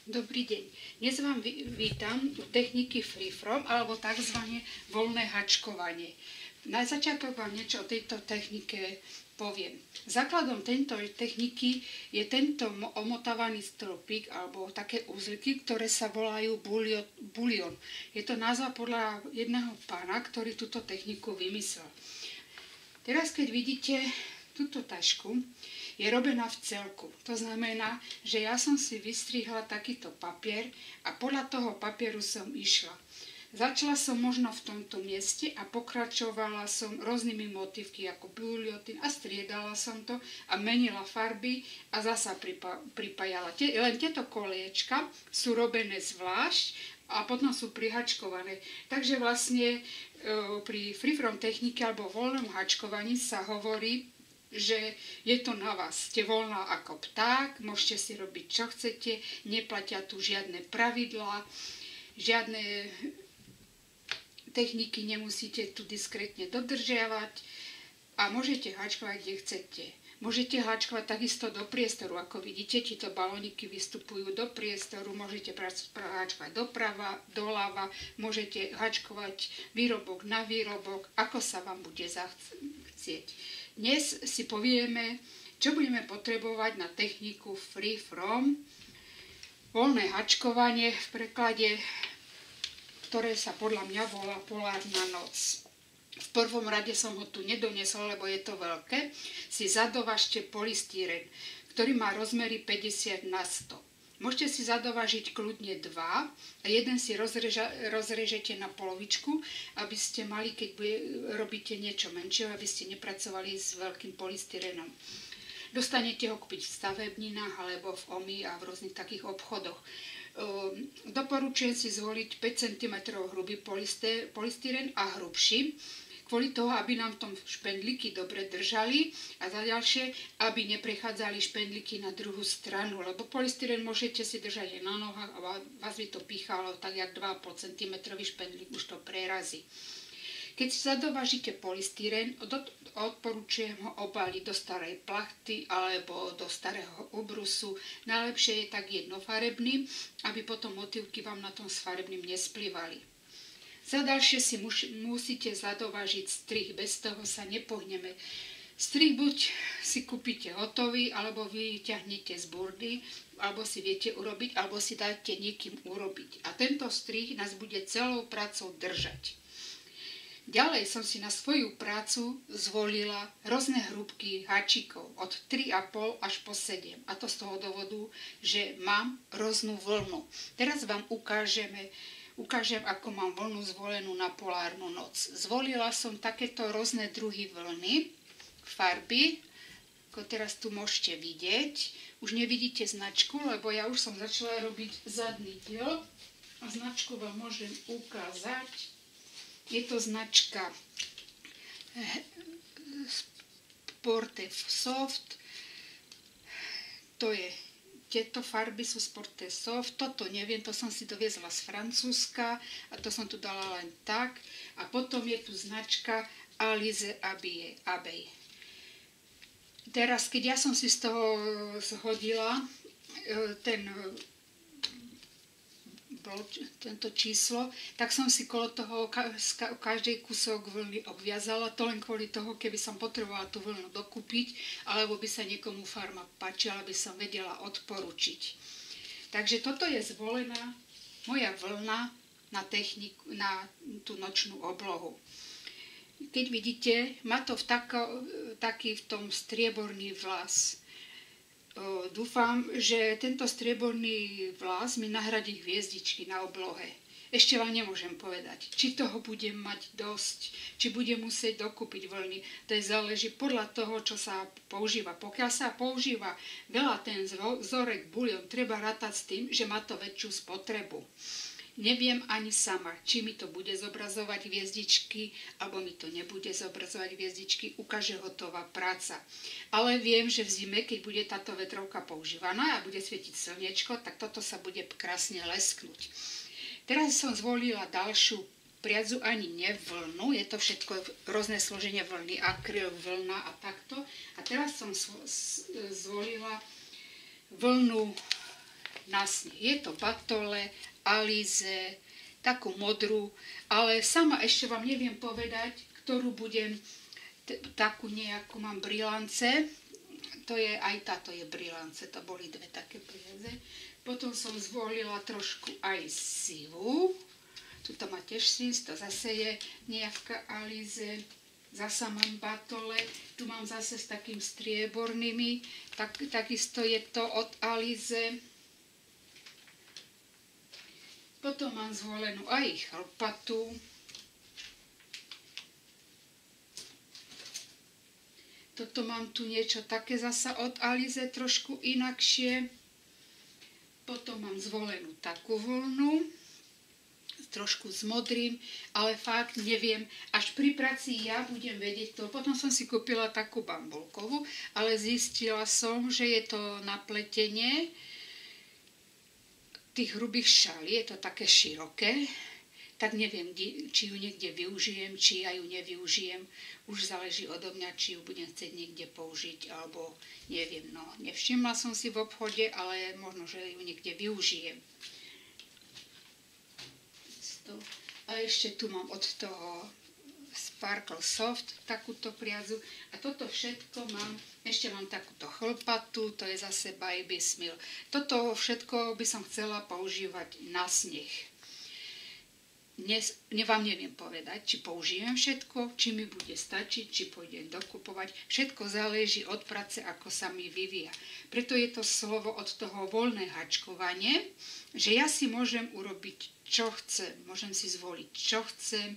Dobrý deň. Dnes vám vítam techniky freeform alebo tzv. Voľné hačkovanie. Na začiatok vám niečo o tejto technike poviem. Základom tejto techniky je tento omotávaný stĺpik alebo také uzlíky, ktoré sa volajú bulion. Je to názva podľa jedného pána, ktorý túto techniku vymyslel. Teraz, keď vidíte túto tašku, je robená v celku. To znamená, že ja som si vystrihla takýto papier a podľa toho papieru som išla. Začala som možno v tomto mieste a pokračovala som rôznymi motívky ako buliotín a striedala som to a menila farby a zasa pripájala. Len tieto koliečka sú robené zvlášť a potom sú prihačkované. Takže vlastne pri freeform technike alebo voľnom hačkovaní sa hovorí, že je to na vás. Ste voľná ako pták, môžete si robiť čo chcete, neplatia tu žiadne pravidlá, žiadne techniky nemusíte tu diskrétne dodržiavať a môžete hačkovať, kde chcete. Môžete hačkovať takisto do priestoru, ako vidíte, tieto balóniky vystupujú do priestoru, môžete hačkovať doprava, doľava, môžete hačkovať výrobok na výrobok, ako sa vám bude chcieť. Dnes si povieme, čo budeme potrebovať na techniku freeform, voľné hačkovanie v preklade, ktoré sa podľa mňa volá polárna noc. V prvom rade som ho tu nedonesla, lebo je to veľké. Si zadovažte polystyrén, ktorý má rozmery 50 na 100. Môžete si zadovažiť kľudne 2 a jeden si rozrežete na polovičku, aby ste mali, keď robíte niečo menšie, aby ste nepracovali s veľkým polystyrénom. Dostanete ho kúpiť v stavebninách alebo v OMI a v rôznych takých obchodoch. Doporučujem si zvoliť 5 cm hrubý polystyrén a hrubší, kvôli toho, aby nám v tom špendlíky dobre držali a za ďalšie, aby neprechádzali špendlíky na druhú stranu, lebo polystyrén môžete si držať aj na nohách a vás by to píchalo tak, jak 2,5 cm špendlík už to prerazí. Keď si zadovažíte polystyrén, odporúčujem ho obaliť do starej plachty alebo do starého ubrusu. Najlepšie je tak jednofarebný, aby potom motívky vám na tom s farebným nesplývali. Za ďalšie si musíte zadovažiť strih, bez toho sa nepohneme. Strih buď si kúpite hotový, alebo vyťahnete z burdy, alebo si viete urobiť, alebo si dáte niekým urobiť. A tento strih nás bude celou prácou držať. Ďalej som si na svoju prácu zvolila rôzne hrúbky háčikov od 3,5 až po 7. A to z toho dôvodu, že mám rôznu vlnu. Teraz vám ukážem, ako mám vlnu zvolenú na polárnu noc. Zvolila som takéto rôzne druhy vlny, farby, ako teraz tu môžete vidieť. Už nevidíte značku, lebo ja už som začala robiť zadný diel a značku vám môžem ukázať. Je to značka Sporte Soft, tieto farby sú Sporte Soft, toto neviem, to som si doviezla z Francúzska a to som tu dala len tak. A potom je tu značka Alize Abbey. Teraz, keď ja som si z toho zhodila tento číslo, tak som si kolo toho každej kúsok vlny obviazala, to len kvôli toho, keby som potrebovala tú vlnu dokúpiť, alebo by sa niekomu farma páčila, aby som vedela odporučiť. Takže toto je zvolená moja vlna na tú nočnú oblohu. Keď vidíte, má to taký v tom strieborný vlas. Dúfam, že tento strieborný vlas mi nahradí hviezdičky na oblohe. Ešte vám nemôžem povedať, či toho budem mať dosť, či budem musieť dokúpiť vlny. To záleží podľa toho, čo sa používa. Pokiaľ sa používa veľa ten vzorek bulion, treba rátať s tým, že má to väčšiu spotrebu. Neviem ani sama, či mi to bude zobrazovať hviezdičky, alebo mi to nebude zobrazovať hviezdičky, ukáže hotová práca. Ale viem, že v zime, keď bude táto vetrovka používaná a bude svietiť slniečko, tak toto sa bude krásne lesknúť. Teraz som zvolila ďalšiu priadzu, ani nevlnu, je to všetko rôzne složenie vlny, akryl, vlna a takto. A teraz som zvolila vlnu na sneh. Je to batole, alize, takú modrú, ale sama ešte vám neviem povedať, ktorú budem, takú nejakú mám brilance. To je, aj táto je brilance, to boli dve také prieze. Potom som zvolila trošku aj sivú. Tuto má tiež svis, to zase je nejaká alize. Zasa mám batole, tu mám zase s takým striebornými, takisto je to od alize. Potom mám zvolenú aj chlpatu. Toto mám tu niečo také zasa od alize, trošku inakšie. Potom mám zvolenú takú vlnu, trošku s modrým, ale fakt neviem, až pri práci ja budem vedieť to. Potom som si kúpila takú bambulkovú, ale zistila som, že je to na pletenie tých hrubých šalí, je to také široké, tak neviem, či ju niekde využijem, či ja ju nevyužijem. Už záleží odo mňa, či ju budem chcieť niekde použiť, alebo neviem, no. Nevšimla som si v obchode, ale možno, že ju niekde využijem. A ešte tu mám od toho Sparkle Soft takúto priadzu. A toto všetko mám, ešte mám takúto chlpatu, to je zase Baby Smil. Toto všetko by som chcela používať na sneh. Vám neviem povedať, či použijem všetko, či mi bude stačiť, či pôjdem dokupovať. Všetko záleží od práce, ako sa mi vyvíja. Preto je to slovo od toho voľné hačkovanie, že ja si môžem urobiť, čo chcem. Môžem si zvoliť, čo chcem,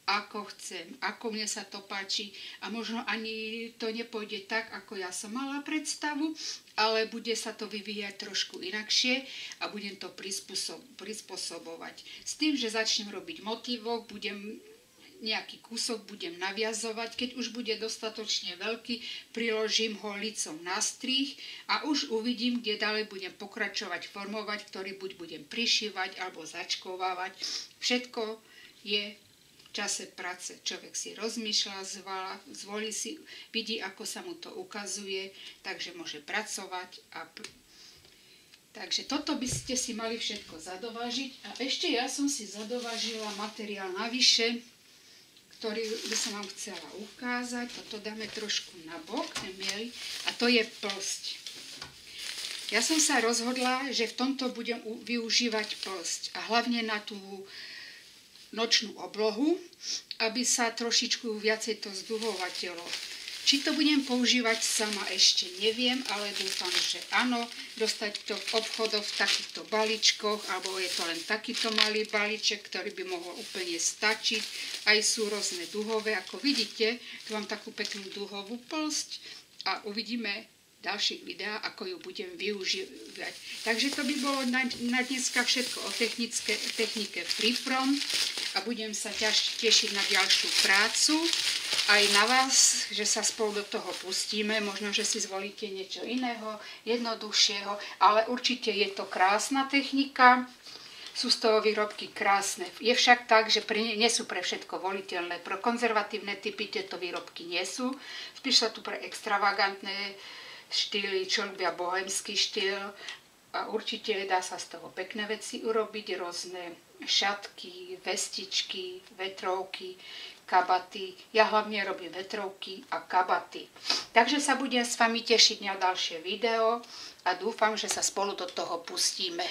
ako mne sa to páči. A možno ani to nepôjde tak, ako ja som mala predstavu, ale bude sa to vyvíjať trošku inakšie a budem to prispôsobovať. S tým, že začnem robiť motívok, nejaký kúsok budem naviazovať, keď už bude dostatočne veľký, priložím ho licom na strih a už uvidím, kde ďalej budem pokračovať, formovať, ktorý buď budem prišívať alebo začkovávať. Všetko je v čase práce. Človek si rozmýšľa, zvolí si, vidí, ako sa mu to ukazuje, takže môže pracovať. Takže toto by ste si mali všetko zadovážiť. A ešte ja som si zadovážila materiál navyše, ktorý by som vám chcela ukázať. Toto dáme trošku na bok, a to je plsť. Ja som sa rozhodla, že v tomto budem využívať plsť a hlavne na tú nočnú oblohu, aby sa trošičku viacej to zduhovatelo. Či to budem používať sama, ešte neviem, ale dúfam, že áno. Dostať to v obchodoch v takýchto balíčkoch, alebo je to len takýto malý balíček, ktorý by mohol úplne stačiť. Aj sú rôzne duhové, ako vidíte, tu mám takú peknú duhovú plsť a uvidíme v ďalších videách, ako ju budem využívať. Takže to by bolo na dneska všetko o technike Freeform a budem sa tešiť na ďalšiu prácu. Aj na vás, že sa spolu do toho pustíme, možno, že si zvolíte niečo iného, jednoduchšieho, ale určite je to krásna technika, sú z toho výrobky krásne. Je však tak, že nie sú pre všetko voliteľné, pro konzervatívne typy tieto výrobky nie sú, spíš sa tu pre extravagantné štýly, čo ľubia bohemský štýl a určite dá sa z toho pekné veci urobiť, rôzne šatky, vestičky, vetrovky, kabaty. Ja hlavne robím vetrovky a kabaty. Takže sa budem s vami tešiť na ďalšie video a dúfam, že sa spolu do toho pustíme.